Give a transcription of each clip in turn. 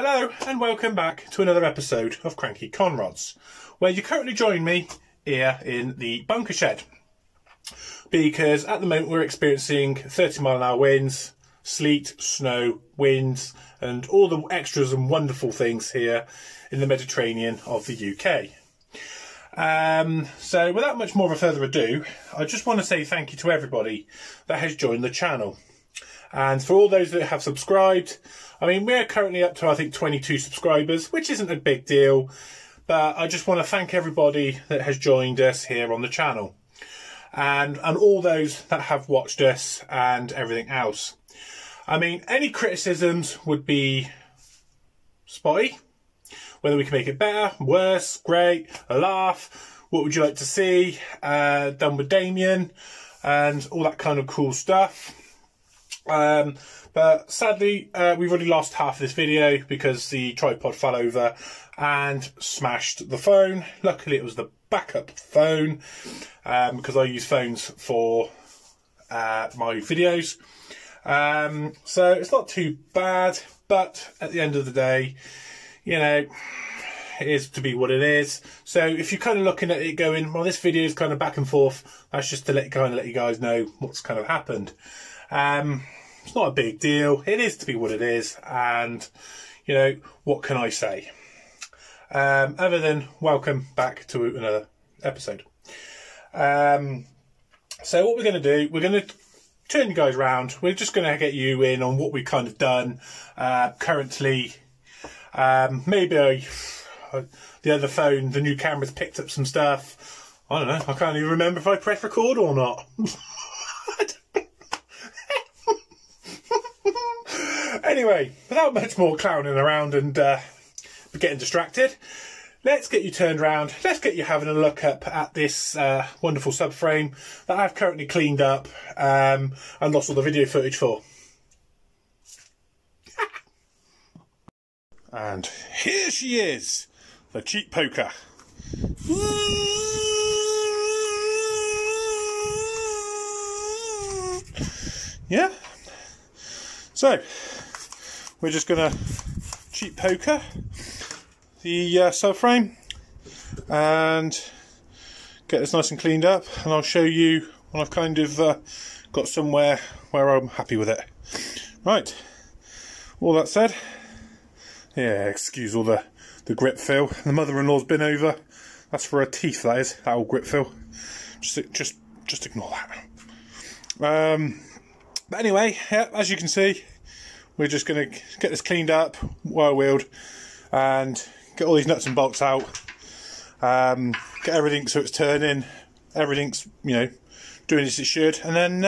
Hello and welcome back to another episode of Cranky Conrods, where you currently join me here in the bunker shed. Because at the moment we're experiencing 30-mile-an-hour winds, sleet, snow, winds and all the extras and wonderful things here in the Mediterranean of the UK. So without much more of a further ado, I just want to say thank you to everybody that has joined the channel. And for all those that have subscribed, I mean, we're currently up to, I think, 22 subscribers, which isn't a big deal. But I just want to thank everybody that has joined us here on the channel. And all those that have watched us and everything else. I mean, any criticisms would be spotty. Whether we can make it better, worse, great, a laugh, what would you like to see, done with Damien, and all that kind of cool stuff. But sadly, we've already lost half of this video because the tripod fell over and smashed the phone. Luckily, it was the backup phone because I use phones for my videos. So it's not too bad, but at the end of the day, you know, it is to be what it is. So if you're kind of looking at it going, well, this video is kind of back and forth, that's just to let you guys know what's kind of happened. It's not a big deal. It is to be what it is, and you know, what can I say? Other than welcome back to another episode. So what we're going to do, we're going to turn you guys around. We're just going to get you in on what we've kind of done currently. Maybe the other phone, the new camera's picked up some stuff. I don't know. I can't even remember if I pressed record or not. Anyway, without much more clowning around and getting distracted, let's get you turned around. Let's get you having a look up at this wonderful subframe that I've currently cleaned up and lost all the video footage for. And here she is, the cheap poker. Yeah. So we're just going to cheap poker the subframe and get this nice and cleaned up, and I'll show you when I've kind of got somewhere where I'm happy with it. Right, all that said, yeah, excuse all the grip fill. The mother-in-law's been over. That's for her teeth, that is, that old grip fill. Just ignore that. But anyway, yeah, as you can see, we're just going to get this cleaned up, wire-wheeled, and get all these nuts and bolts out. Get everything so it's turning, everything's, you know, doing as it should, and then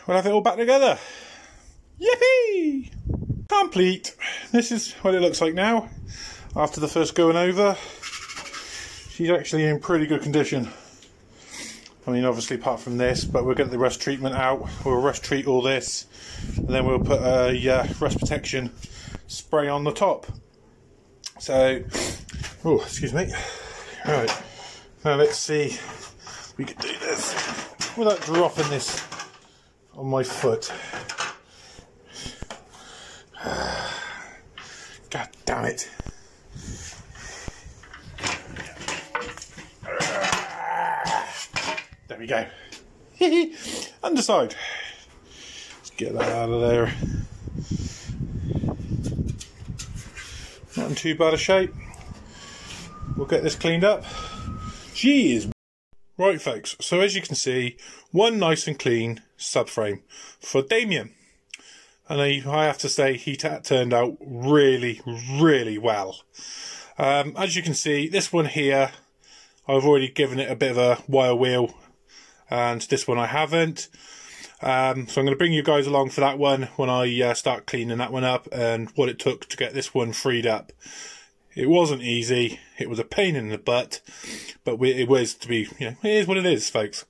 we'll have it all back together. Yippee! Complete. This is what it looks like now, after the first going over. She's actually in pretty good condition. I mean, obviously apart from this, but we'll get the rust treatment out. We'll rust treat all this, and then we'll put a rust protection spray on the top. So, oh, excuse me. Right, now let's see if we can do this without dropping this on my foot. God damn it. There we go. Underside. Let's get that out of there. Not in too bad a shape. We'll get this cleaned up. Jeez. Right, folks. So as you can see, one nice and clean subframe for Damien. And I have to say, he turned out really, really well. As you can see, this one here, I've already given it a bit of a wire wheel, and this one I haven't. So I'm going to bring you guys along for that one when I start cleaning that one up and what it took to get this one freed up. It wasn't easy. It was a pain in the butt, but it was to be, you know, it is what it is, folks.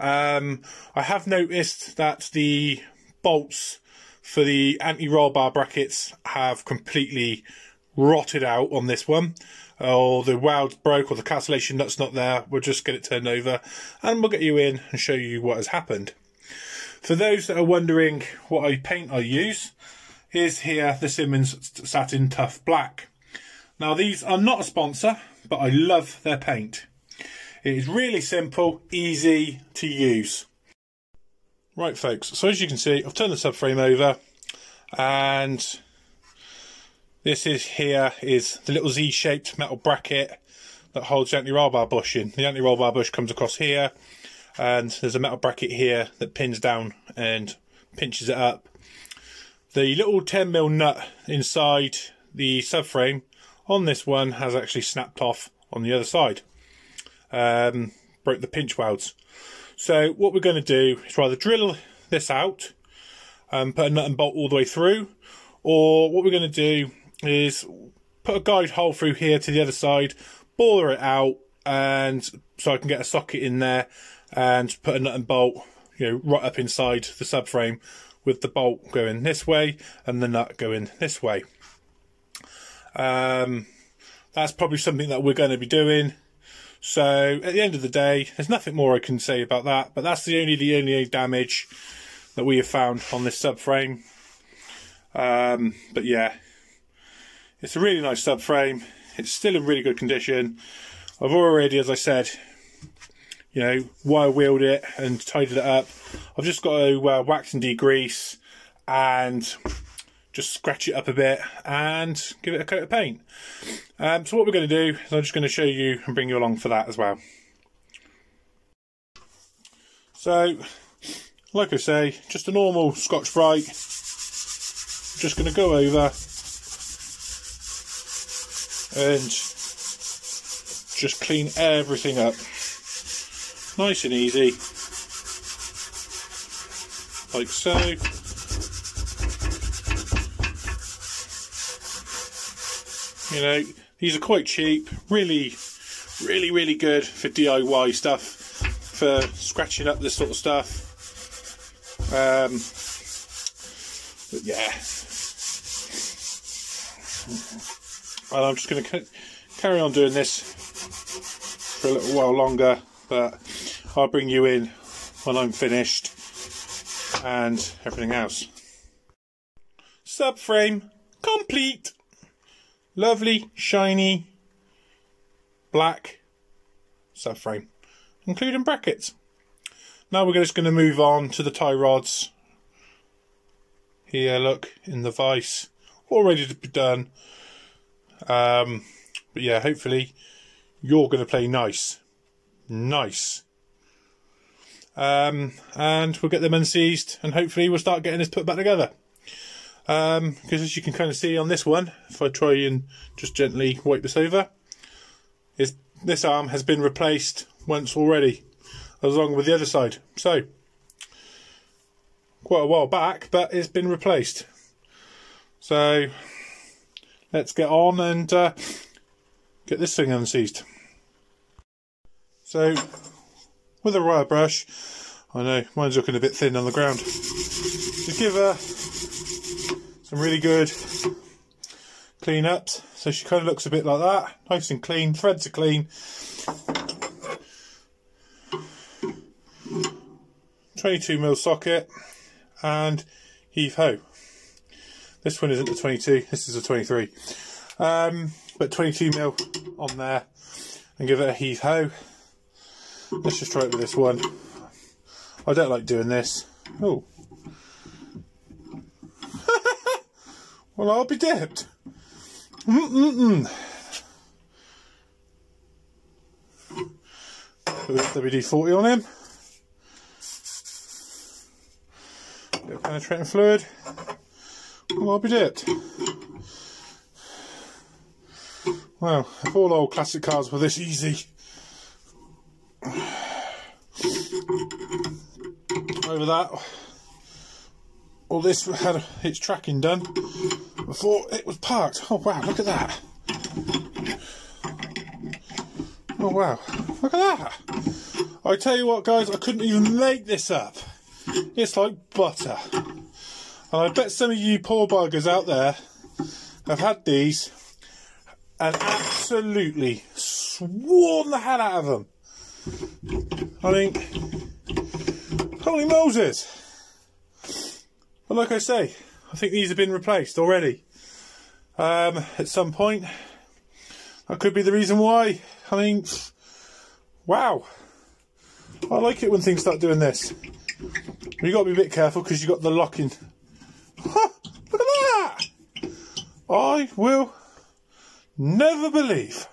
I have noticed that the bolts for the anti-roll bar brackets have completely rotted out on this one. Or the weld's broke, or the cancellation nut's not there. We'll just get it turned over and we'll get you in and show you what has happened. For those that are wondering what paint I use, here's here the Simmons Satin Tough Black. Now these are not a sponsor, but I love their paint. It is really simple, easy to use. Right folks, so as you can see, I've turned the subframe over, and this is the little Z-shaped metal bracket that holds the anti-roll bar bush in. The anti-roll bar bush comes across here, and there's a metal bracket here that pins down and pinches it up. The little 10mm nut inside the subframe on this one has actually snapped off on the other side. Broke the pinch welds. So what we're going to do is either drill this out and put a nut and bolt all the way through, or what we're going to do is put a guide hole through here to the other side, bore it out, and so I can get a socket in there and put a nut and bolt, you know, right up inside the subframe, with the bolt going this way and the nut going this way. That's probably something that we're going to be doing. So at the end of the day, there's nothing more I can say about that, but that's the only damage that we have found on this subframe. But yeah, it's a really nice subframe. It's still in really good condition. I've already, as I said, you know, wire wheeled it and tidied it up. I've just got to wax and degrease and just scratch it up a bit and give it a coat of paint. So what we're going to do is I'm just going to show you and bring you along for that as well. So, like I say, just a normal Scotch-Brite. Just going to go over and just clean everything up. Nice and easy. Like so. You know, these are quite cheap, really good for DIY stuff, for scratching up this sort of stuff. But yeah, well, I'm just going to carry on doing this for a little while longer, but I'll bring you in when I'm finished and everything else. Subframe complete. Lovely, shiny, black subframe, including brackets. Now we're just going to move on to the tie rods. Here, look, in the vise, all ready to be done. But yeah, hopefully you're going to play nice. And we'll get them unseized, and hopefully we'll start getting this put back together. Because as you can kind of see on this one, if I try and just gently wipe this over, this arm has been replaced once already, along with the other side. So, quite a while back, but it's been replaced. So, let's get on and get this thing unseized. So, with a wire brush, I know mine's looking a bit thin on the ground, just give her some really good clean ups, so she kind of looks a bit like that, nice and clean, threads are clean. 22mm socket and heave ho. This one isn't a 22, this is a 23, but 22mm on there, and give it a heave ho. Let's just try it with this one. I don't like doing this. Oh. Well, I'll be dipped. WD-40 on him. Bit of penetrating fluid. Well, I'll be dipped. Well, if all old classic cars were this easy. Over that, all this had its tracking done before it was parked. Oh wow, look at that. Oh wow, look at that. I tell you what guys, I couldn't even make this up. It's like butter. And I bet some of you poor buggers out there have had these and absolutely sworn the hell out of them. I mean, holy Moses. But like I say, I think these have been replaced already. At some point. That could be the reason why. I mean, wow. I like it when things start doing this. You've got to be a bit careful because you've got the locking. Ha! Look at that! I will never believe.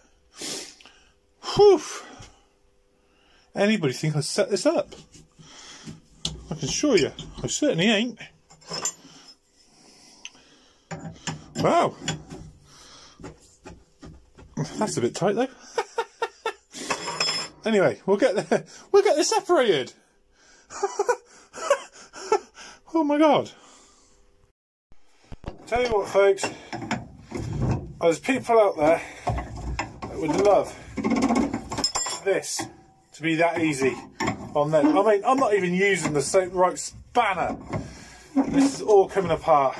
Whew. Anybody think I'd set this up? I can assure you, I certainly ain't. Wow. That's a bit tight though. Anyway, we'll get this separated. Oh my god. Tell you what folks, there's people out there that would love this to be that easy on them. I mean, I'm not even using the right spanner. This is all coming apart.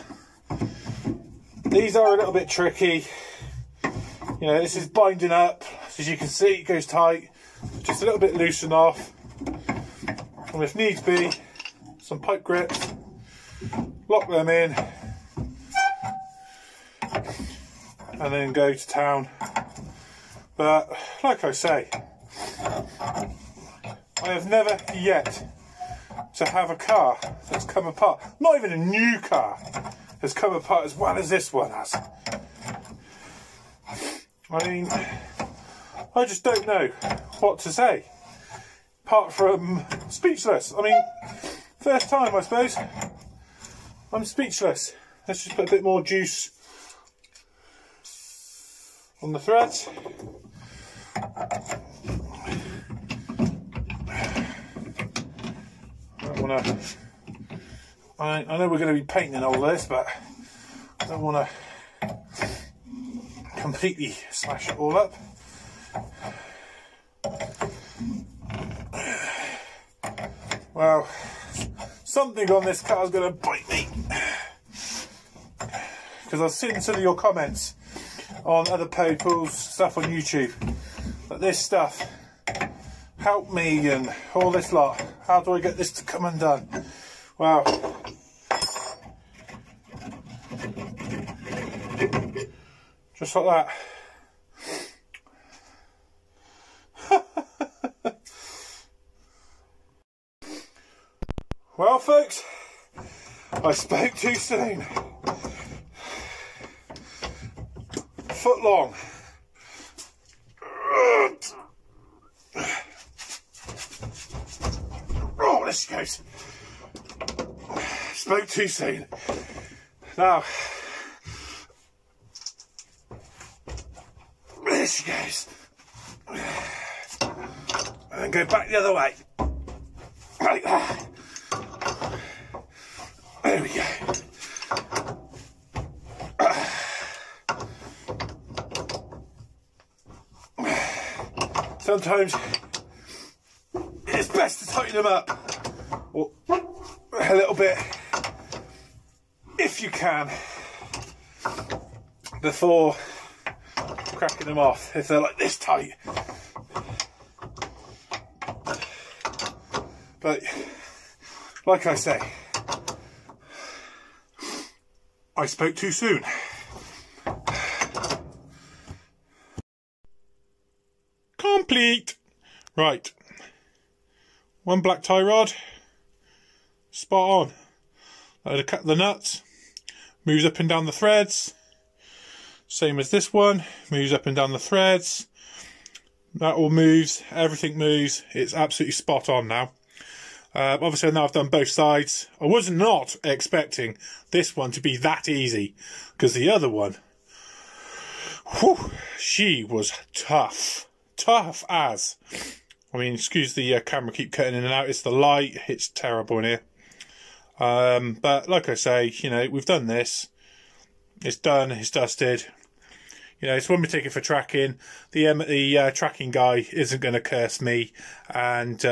These are a little bit tricky. You know, this is binding up. As you can see, it goes tight. Just a little bit loosen off. And if needs be, some pipe grips. Lock them in. And then go to town. But, like I say, I have never yet to have a car that's come apart. Not even a new car has come apart as well as this one has. I mean, I just don't know what to say, apart from speechless. I mean, first time I suppose, I'm speechless. Let's just put a bit more juice on the threads. I know we're going to be painting all this, but I don't want to completely smash it all up. Well, something on this car is going to bite me, because I've seen some of your comments on other people's stuff on YouTube that this stuff help me and all this lot. How do I get this to come undone? Wow. Just like that. Well folks, I spoke too soon. Foot long. Oh, there she goes. Spoke too soon. Now, there she goes. And then go back the other way. Like that. There we go. Sometimes it's best to tighten them up or a little bit if you can before cracking them off, if they're like this tight. But like I say, I spoke too soon. Complete. Right. One black tie rod. Spot on. The nuts. Moves up and down the threads. Same as this one. Moves up and down the threads. That all moves. Everything moves. It's absolutely spot on now. Obviously now I've done both sides. I was not expecting this one to be that easy, because the other one, whew, she was tough. Tough as. I mean, excuse the camera keep cutting in and out. It's the light. It's terrible in here. But like I say, you know, we've done this. It's done. It's dusted. You know, it's when we take it for tracking. The tracking guy isn't going to curse me and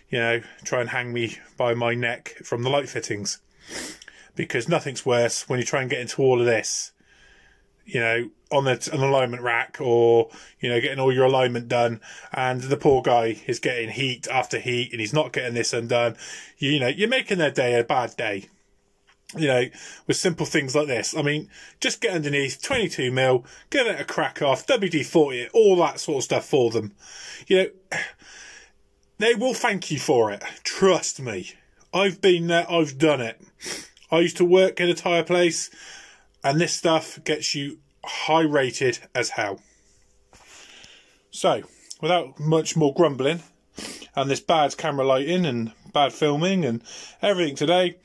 you know, try and hang me by my neck from the light fittings, because nothing's worse when you try and get into all of this, you know, on an alignment rack, or, you know, getting all your alignment done, and the poor guy is getting heat after heat and he's not getting this undone. You know, you're making their day a bad day. you know, with simple things like this. I mean, just get underneath, 22mm, give it a crack off, WD-40 it, all that sort of stuff for them. You know, they will thank you for it. Trust me. I've been there, I've done it. I used to work in a tyre place, and this stuff gets you high rated as hell. So, without much more grumbling, and this bad camera lighting and bad filming and everything today,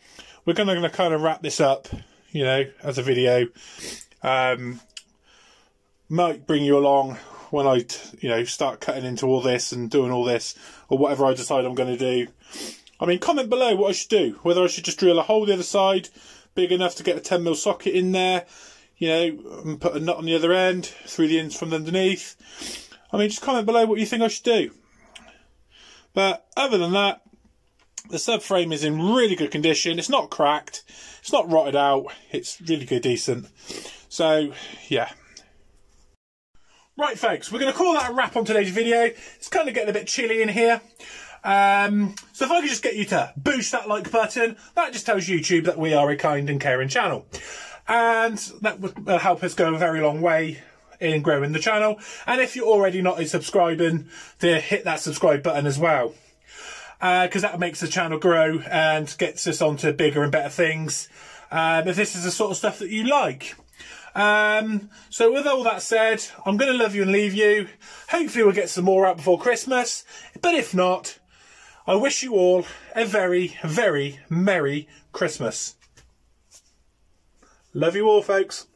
we're going to kind of wrap this up, you know, as a video. Might bring you along when I, you know, start cutting into all this and doing all this, or whatever I decide I'm going to do. I mean, comment below what I should do. Whether I should just drill a hole the other side, big enough to get a 10mm socket in there, you know, and put a nut on the other end, through the ends from underneath. I mean, just comment below what you think I should do. But other than that, the subframe is in really good condition. It's not cracked. It's not rotted out. It's really good, decent. So, yeah. Right, folks, we're going to call that a wrap on today's video. It's kind of getting a bit chilly in here. So if I could just get you to boost that like button, that just tells YouTube that we are a kind and caring channel. And that will help us go a very long way in growing the channel. And if you're already not subscribing, to hit that subscribe button as well. Because that makes the channel grow and gets us onto bigger and better things. If this is the sort of stuff that you like. So with all that said, I'm going to love you and leave you. Hopefully we'll get some more out before Christmas. But if not, I wish you all a very, very Merry Christmas. Love you all, folks.